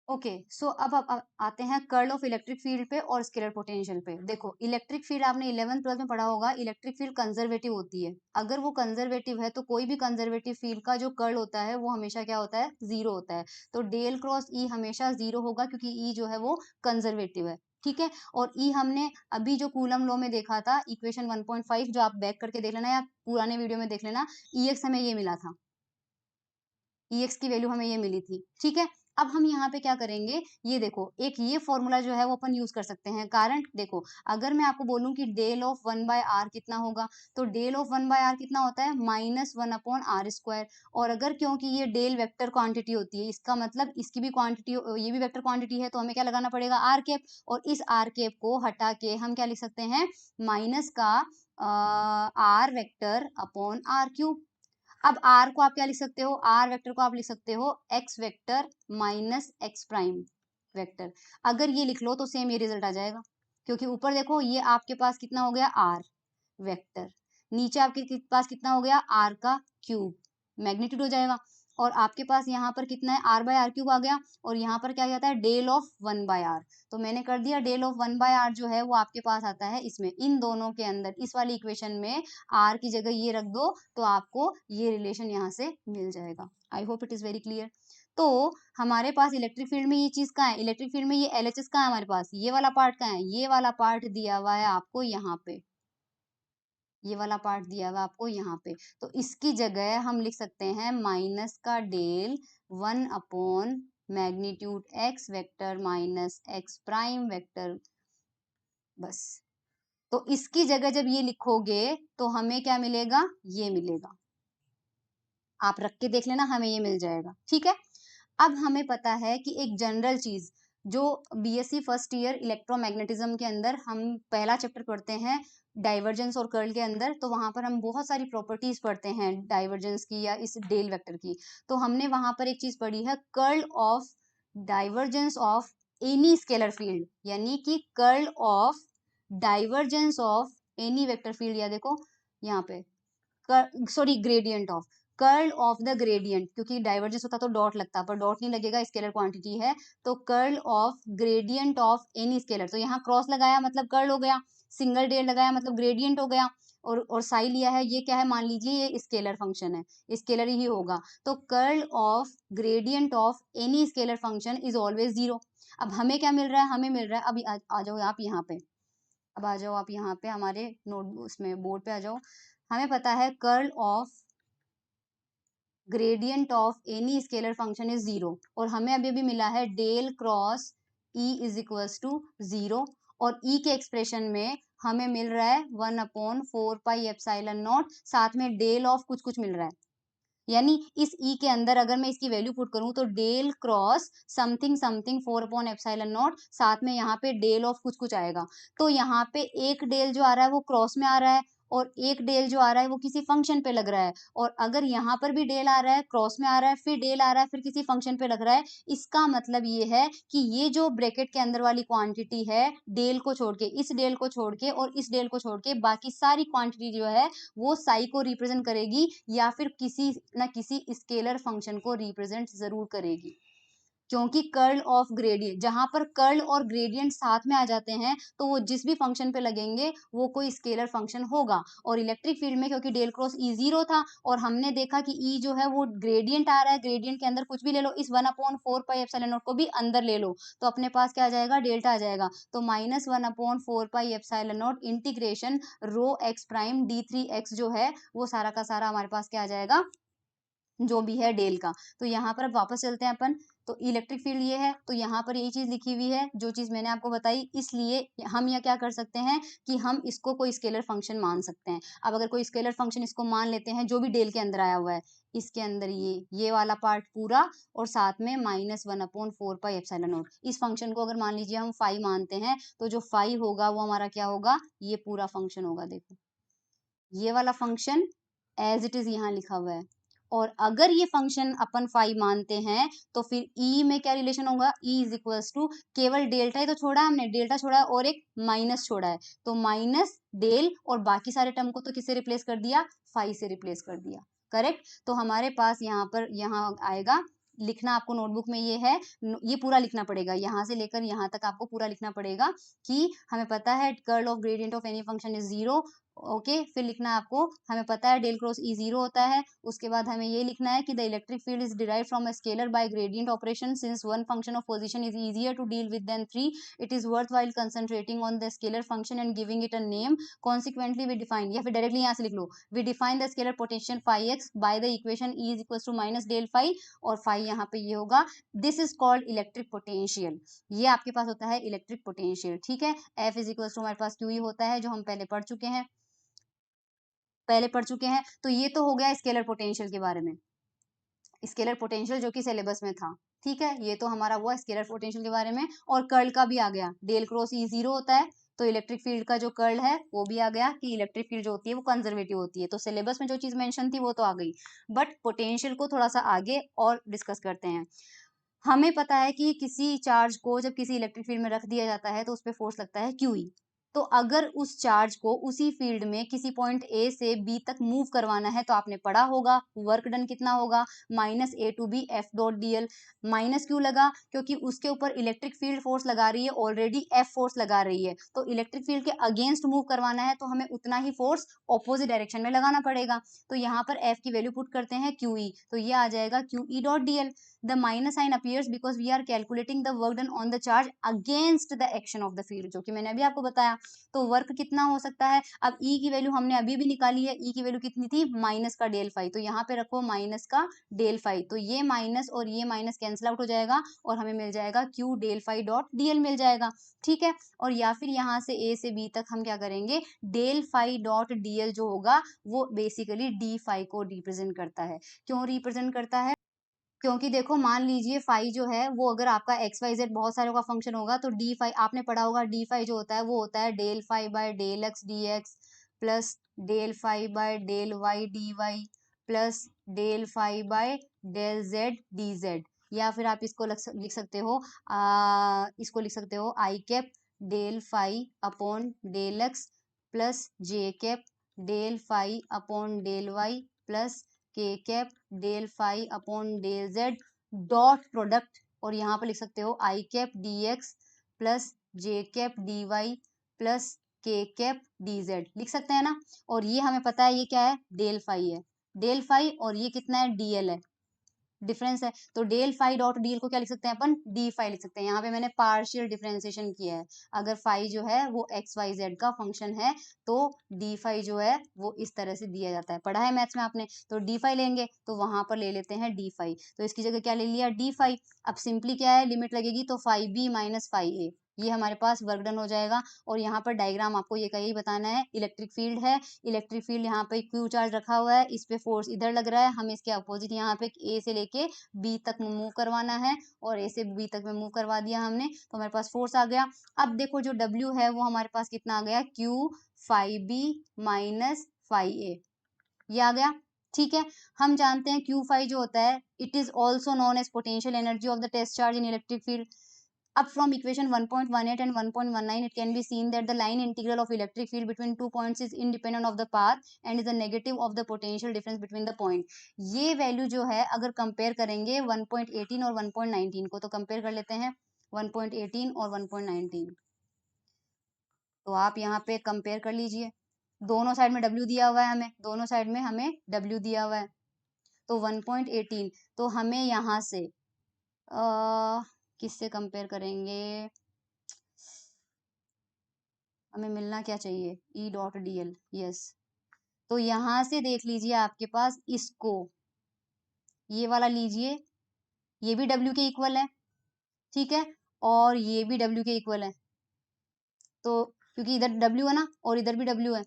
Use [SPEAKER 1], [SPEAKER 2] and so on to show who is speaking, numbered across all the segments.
[SPEAKER 1] Okay so अब आते हैं कर्ल ऑफ इलेक्ट्रिक फील्ड पे और स्केलर पोटेंशियल पे। देखो इलेक्ट्रिक फील्ड आपने 11th 12th में पढ़ा होगा, इलेक्ट्रिक फील्ड कंजर्वेटिव होती है। अगर वो कंजर्वेटिव है तो कोई भी कंजर्वेटिव फील्ड का जो कर्ल होता है वो हमेशा क्या होता है, जीरो होता है। तो डेल क्रॉस ई हमेशा जीरो होगा क्योंकि ई जो है वो कंजर्वेटिव है। ठीक है, और ई हमने अभी जो कूलम लॉ में देखा था इक्वेशन 1.5, जो आप बैक करके देख लेना या पुराने वीडियो में देख लेना, ई एक्स हमें ये मिला था, एक्स की वैल्यू हमें ये मिली थी। ठीक है, अब हम यहाँ पे क्या करेंगे, ये देखो एक ये फॉर्मूला जो है वो अपन यूज कर सकते हैं। कारण देखो, अगर मैं आपको बोलूं कि डेल ऑफ 1/r कितना होगा, तो डेल ऑफ 1/r कितना होता है, -1/r²। और अगर क्योंकि ये डेल वेक्टर क्वांटिटी होती है, इसका मतलब इसकी भी क्वांटिटी, ये भी वेक्टर क्वांटिटी है, तो हमें क्या लगाना पड़ेगा, आर कैप। और इस आर कैप को हटा के हम क्या लिख सकते हैं, माइनस का r vector upon r cube. अब r को आप क्या लिख सकते हो, r वेक्टर को आप लिख सकते हो x vector minus x prime vector. अगर ये लिख लो तो सेम ये रिजल्ट आ जाएगा, क्योंकि ऊपर देखो ये आपके पास कितना हो गया, r वेक्टर, नीचे आपके पास कितना हो गया, r का क्यूब, मैग्नीट्यूड हो जाएगा। और आपके पास यहाँ पर कितना है, r/r³ आ गया। और यहाँ पर क्या जाता है, डेल ऑफ 1/r। तो मैंने कर दिया, डेल ऑफ 1/r जो है वो आपके पास आता है इसमें, इन दोनों के अंदर, इस वाली इक्वेशन में r की जगह ये रख दो तो आपको ये रिलेशन यहाँ से मिल जाएगा। I hope it is very clear. तो हमारे पास इलेक्ट्रिक फील्ड में ये चीज कहाँ है, इलेक्ट्रिक फील्ड में ये LHS कहाँ है हमारे पास, ये वाला पार्ट कहाँ है, ये वाला पार्ट दिया हुआ है आपको यहाँ पे, ये वाला पार्ट दिया हुआ आपको यहाँ पे। तो इसकी जगह हम लिख सकते हैं माइनस का del 1 upon magnitude x vector minus x prime vector, बस। तो इसकी जगह जब ये लिखोगे तो हमें क्या मिलेगा, ये मिलेगा, आप रख के देख लेना, हमें ये मिल जाएगा। ठीक है, अब हमें पता है कि एक जनरल चीज, जो बीएससी फर्स्ट ईयर इलेक्ट्रोमैग्नेटिज्म के अंदर हम पहला चैप्टर पढ़ते हैं डाइवर्जेंस और कर्ल के अंदर, तो वहां पर हम बहुत सारी प्रॉपर्टीज पढ़ते हैं डाइवर्जेंस की या इस डेल वेक्टर की। तो हमने वहां पर एक चीज पढ़ी है, curl of divergence of any scalar field, यानी कि curl of divergence of any vector field, या देखो यहाँ पे sorry gradient of, curl of the gradient, क्योंकि डाइवर्जेंस होता तो डॉट लगता, पर डॉट नहीं लगेगा, स्केलर क्वांटिटी है। तो curl of gradient of any scalar, तो यहाँ क्रॉस लगाया मतलब कर्ल हो गया, सिंगल डेल लगाया मतलब ग्रेडियंट हो गया, और साई लिया है, ये क्या है, मान लीजिए ये स्केलर फंक्शन है, स्केलर ही होगा। तो curl of gradient of any scalar function is always zero. अब हमें क्या मिल रहा है, हमें मिल रहा है, अभी आ जाओ आप यहाँ पे, अब आ जाओ आप यहाँ पे हमारे नोट उसमें बोर्ड पे आ जाओ। हमें पता है curl of gradient of any scalar function is zero, और हमें अभी अभी मिला है del cross E is equals to zero. और ई के एक्सप्रेशन में हमें मिल रहा है 1/4πε0, साथ में डेल ऑफ कुछ कुछ मिल रहा है, यानी इस ई के अंदर अगर मैं इसकी वैल्यू पुट करूं तो डेल क्रॉस समथिंग समथिंग 4/ε0, साथ में यहाँ पे डेल ऑफ कुछ कुछ आएगा। तो यहाँ पे एक डेल जो आ रहा है वो क्रॉस में आ रहा है, और एक डेल जो आ रहा है वो किसी फंक्शन पे लग रहा है। और अगर यहाँ पर भी डेल आ रहा है, क्रॉस में आ रहा है, फिर डेल आ रहा है, फिर किसी फंक्शन पे लग रहा है, इसका मतलब ये है कि ये जो ब्रैकेट के अंदर वाली क्वांटिटी है, डेल को छोड़ के, इस डेल को छोड़ के और इस डेल को छोड़ के, बाकी सारी क्वांटिटी जो है वो साई को रिप्रेजेंट करेगी, या फिर किसी ना किसी स्केलर फंक्शन को रिप्रेजेंट जरूर करेगी। क्योंकि कर्ल ऑफ ग्रेडियंट, जहां पर कर्ल और ग्रेडियंट साथ में आ जाते हैं तो वो जिस भी फंक्शन पे लगेंगे वो कोई स्केलर फंक्शन होगा। और इलेक्ट्रिक फील्ड में क्योंकि डेल क्रॉस ई जीरो था, और हमने देखा कि ई जो है वो ग्रेडियंट आ रहा है, ग्रेडियंट के अंदर कुछ भी ले लो, इस 1/4πε0 को भी अंदर ले लो, तो अपने पास क्या आ जाएगा, डेल्टा आ जाएगा। तो -1/4πε0 इंटीग्रेशन रो एक्स प्राइम d3x जो है वो सारा का सारा हमारे पास क्या आ जाएगा, जो भी है डेल का। तो यहाँ पर अब वापस चलते हैं अपन, तो इलेक्ट्रिक फील्ड ये है, तो यहाँ पर यही चीज लिखी हुई है जो चीज मैंने आपको बताई, इसलिए हम यह क्या कर सकते हैं कि हम इसको कोई स्केलर फंक्शन मान सकते हैं। अब अगर कोई स्केलर फंक्शन इसको मान लेते हैं जो भी डेल के अंदर आया हुआ है, इसके अंदर ये वाला पार्ट पूरा, और साथ में -1/4πε0, इस फंक्शन को अगर मान लीजिए हम फाई मानते हैं, तो जो फाई होगा वो हमारा क्या होगा, ये पूरा फंक्शन होगा। देखो ये वाला फंक्शन एज इट इज यहाँ लिखा हुआ है, और अगर ये फंक्शन अपन फाई मानते हैं तो फिर ई में क्या रिलेशन होगा, ई इज इक्वल्स टू, केवल डेल्टा ही तो छोड़ा है हमने, डेल्टा छोड़ा है और एक माइनस छोड़ा है, तो माइनस डेल, और बाकी सारे टर्म को तो किससे रिप्लेस कर दिया, फाई से रिप्लेस कर दिया। करेक्ट, तो हमारे पास यहाँ पर यहाँ आएगा लिखना आपको नोटबुक में ये है, ये पूरा लिखना पड़ेगा, यहाँ से लेकर यहाँ तक आपको पूरा लिखना पड़ेगा कि हमें पता है curl of gradient of any function is 0। Okay, फिर लिखना है आपको, हमें पता है डेल क्रॉस ई 0 होता है। उसके बाद हमें ये लिखना है कि the electric field is derived from a scalar by gradient operation, since one function of position is easier to deal with than 3, it is worthwhile concentrating on the scalar function and giving it a name. Consequently we define, या फिर directly यहाँ से लिख लो, we define the scalar potential phi x by the equation E is equal to minus del phi, और phi यहाँ पे ये होगा, this is called electric potential. ये आपके पास होता है इलेक्ट्रिक पोटेंशियल। ठीक है, एफ इज इक्वल टू हमारे पास क्यू ई होता है, जो हम पहले पढ़ चुके हैं, तो ये तो हो गया स्केलर पोटेंशियल के बारे में, स्केलर पोटेंशियल जो कि सिलेबस में था। ठीक है, ये तो हमारा हुआ स्केलर पोटेंशियल के बारे में। और कर्ल का भी आ गया, डेल क्रॉस ई 0 होता है, तो इलेक्ट्रिक फील्ड का जो कर्ल है वो भी आ गया कि इलेक्ट्रिक फील्ड जो होती है वो कंजर्वेटिव होती है। तो सिलेबस में जो चीज मेंशन थी वो तो आ गई, बट पोटेंशियल को थोड़ा सा आगे और डिस्कस करते हैं। हमें पता है कि किसी चार्ज को जब किसी इलेक्ट्रिक फील्ड में रख दिया जाता है तो उस पर फोर्स लगता है क्यूई। तो अगर उस चार्ज को उसी फील्ड में किसी पॉइंट ए से बी तक मूव करवाना है तो आपने पढ़ा होगा वर्क डन कितना होगा, minus a to b F dot d l. Minus क्यों लगा, क्योंकि उसके ऊपर इलेक्ट्रिक फील्ड फोर्स लगा रही है, ऑलरेडी एफ फोर्स लगा रही है, तो इलेक्ट्रिक फील्ड के अगेंस्ट मूव करवाना है तो हमें उतना ही फोर्स ऑपोजिट डायरेक्शन में लगाना पड़ेगा। तो यहाँ पर एफ की वैल्यू पुट करते हैं क्यूई, तो ये आ जाएगा Q E dot d L. The minus sign appears because we are calculating the work done on the charge against the action of the field, जो कि मैंने अभी आपको बताया। तो वर्क कितना हो सकता है, अब E की वैल्यू हमने अभी भी निकाली है, E की वैल्यू कितनी थी, माइनस का डेल फाई, तो यहाँ पे रखो माइनस का डेल फाई, तो ये माइनस और ये माइनस कैंसिल आउट हो जाएगा और हमें मिल जाएगा Q del phi dot DL मिल जाएगा। ठीक है, और या फिर यहाँ से A से B तक हम क्या करेंगे, डेल फाई डॉट डीएल जो होगा वो बेसिकली डी फाई को रिप्रेजेंट करता है। क्यों रिप्रेजेंट करता है, क्योंकि देखो मान लीजिए फाई जो है वो अगर आपका एक्स वाई जेड बहुत सारे का फंक्शन होगा तो डी फाई आपने पढ़ा होगा, डी फाई जो होता है वो होता है del phi by del x d x plus del phi by del y d y plus del phi by del z d z. या फिर आप इसको लिख सकते हो, इसको लिख सकते हो I cap del phi upon del x plus J cap del phi upon del y plus K cap del phi upon del z dot product, और यहाँ पर लिख सकते हो I cap D x plus J cap D y plus K cap D z, लिख सकते हैं ना। और ये हमें पता है ये क्या है, डेल फाई है, डेल फाई, और ये कितना है, डीएल है, डिफरेंस है। तो डेल फाई डॉट डीएल को क्या लिख सकते हैं अपन, डी फाई लिख सकते हैं। यहाँ पे मैंने पार्शियल डिफरेंशिएशन किया है, अगर फाई जो है वो एक्स वाई जेड का फंक्शन है तो डी फाई जो है वो इस तरह से दिया जाता है, पढ़ा है मैथ्स में आपने। तो डी फाई लेंगे तो वहां पर ले लेते हैं डी फाई, तो इसकी जगह क्या ले लिया, डी फाई। अब सिंपली क्या है, लिमिट लगेगी तो phi B minus phi A, ये हमारे पास वर्क डन हो जाएगा। और यहाँ पर डायग्राम आपको ये कहीं बताना है, इलेक्ट्रिक फील्ड है, इलेक्ट्रिक फील्ड यहाँ पे क्यू चार्ज रखा हुआ है, इस पे फोर्स इधर लग रहा है, हमें इसके अपोजिट यहाँ पे ए से लेके बी तक मूव करवाना है, और ए से बी तक में मूव करवा दिया हमने तो हमारे पास फोर्स आ गया। अब देखो जो डब्ल्यू है वो हमारे पास कितना आ गया, Q phi B minus phi A, ये आ गया। ठीक है, हम जानते हैं क्यू फाई जो होता है it is also known as potential energy of the test charge in electric field. Up from equation 1.18 and 1.19, it can be seen that the line integral of electric field between 2 points is independent of the path and is the negative of the potential difference between the point. ये value जो है अगर compare करेंगे 1.18 और 1.19 को, तो compare कर लेते हैं 1.18 और 1.19, तो आप यहाँ पे कंपेयर कर लीजिए, दोनों साइड में W दिया हुआ है, हमें दोनों साइड में हमें W दिया हुआ है। तो 1.18 तो हमें यहाँ से किससे कंपेयर करेंगे, हमें मिलना क्या चाहिए, E dot d L, yes. तो यहां से देख लीजिए आपके पास इसको, ये वाला लीजिए, ये भी डब्ल्यू के इक्वल है, ठीक है, और ये भी डब्ल्यू के इक्वल है, तो क्योंकि इधर डब्ल्यू है ना और इधर भी डब्ल्यू है,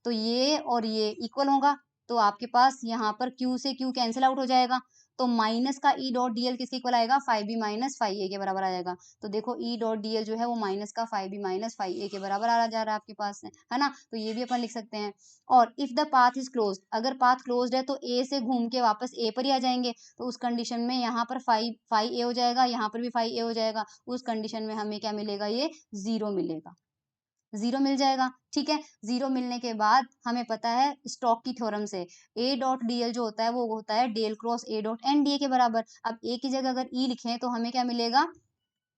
[SPEAKER 1] तो ये और ये इक्वल होगा, तो आपके पास यहाँ पर Q से Q कैंसिल आउट हो जाएगा, तो माइनस का E डॉट डी एल किसके इक्वल आएगा, फाइव बी माइनस फाइव ए के बराबर आ जाएगा। तो देखो E डॉट डी एल जो है वो माइनस का फाइव बी माइनस फाइव ए के बराबर आ जा रहा है आपके पास, है ना, तो ये भी अपन लिख सकते हैं। और if the path is close, अगर पाथ क्लोज्ड है तो ए से घूम के वापस ए पर ही आ जाएंगे, तो उस कंडीशन में यहाँ पर फाइव फाइव ए हो जाएगा, यहाँ पर भी फाइव ए हो जाएगा, उस कंडीशन में हमें क्या मिलेगा, ये जीरो मिलेगा। जीरो मिल जाएगा। ठीक है, जीरो मिलने के बाद हमें पता है स्टोक की थ्योरम से ए डॉट डीएल जो होता है वो होता है del cross A dot N D A के बराबर। अब ए की जगह अगर ई लिखें तो हमें क्या मिलेगा,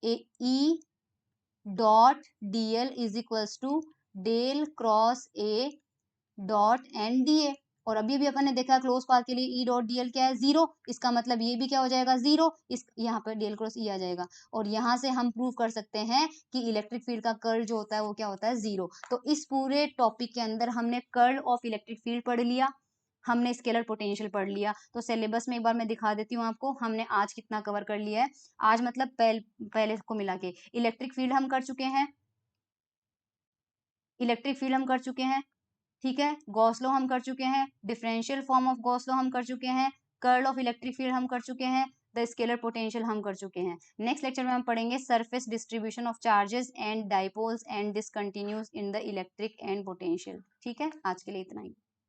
[SPEAKER 1] A E dot DL is equals to del cross A dot N D A. और अभी भी अपन ने देखा क्लोज पाथ के लिए ई डॉट डीएल क्या है, जीरो। इसका मतलब ये भी क्या हो जाएगा, जीरो। इस यहाँ पर डेल क्रॉस ई आ जाएगा। और यहाँ से हम प्रूव कर सकते हैं कि इलेक्ट्रिक फील्ड का कर्ल जो होता है वो क्या होता है, जीरो। तो इस पूरे टॉपिक के अंदर हमने कर्ल ऑफ इलेक्ट्रिक फील्ड पढ़ लिया, हमने स्केलर पोटेंशियल पढ़ लिया। तो सिलेबस में एक बार मैं दिखा देती हूँ आपको हमने आज कितना कवर कर लिया है। आज मतलब पहले को मिला के इलेक्ट्रिक फील्ड हम कर चुके हैं, इलेक्ट्रिक फील्ड हम कर चुके हैं, ठीक है, गॉस लॉ हम कर चुके हैं, differential form of Gauss law हम कर चुके हैं, कर्ल ऑफ इलेक्ट्रिक फील्ड हम कर चुके हैं, द स्केलर पोटेंशियल हम कर चुके हैं। नेक्स्ट लेक्चर में हम पढ़ेंगे surface distribution of charges and dipoles and this continues in the electric and potential. ठीक है, आज के लिए इतना ही।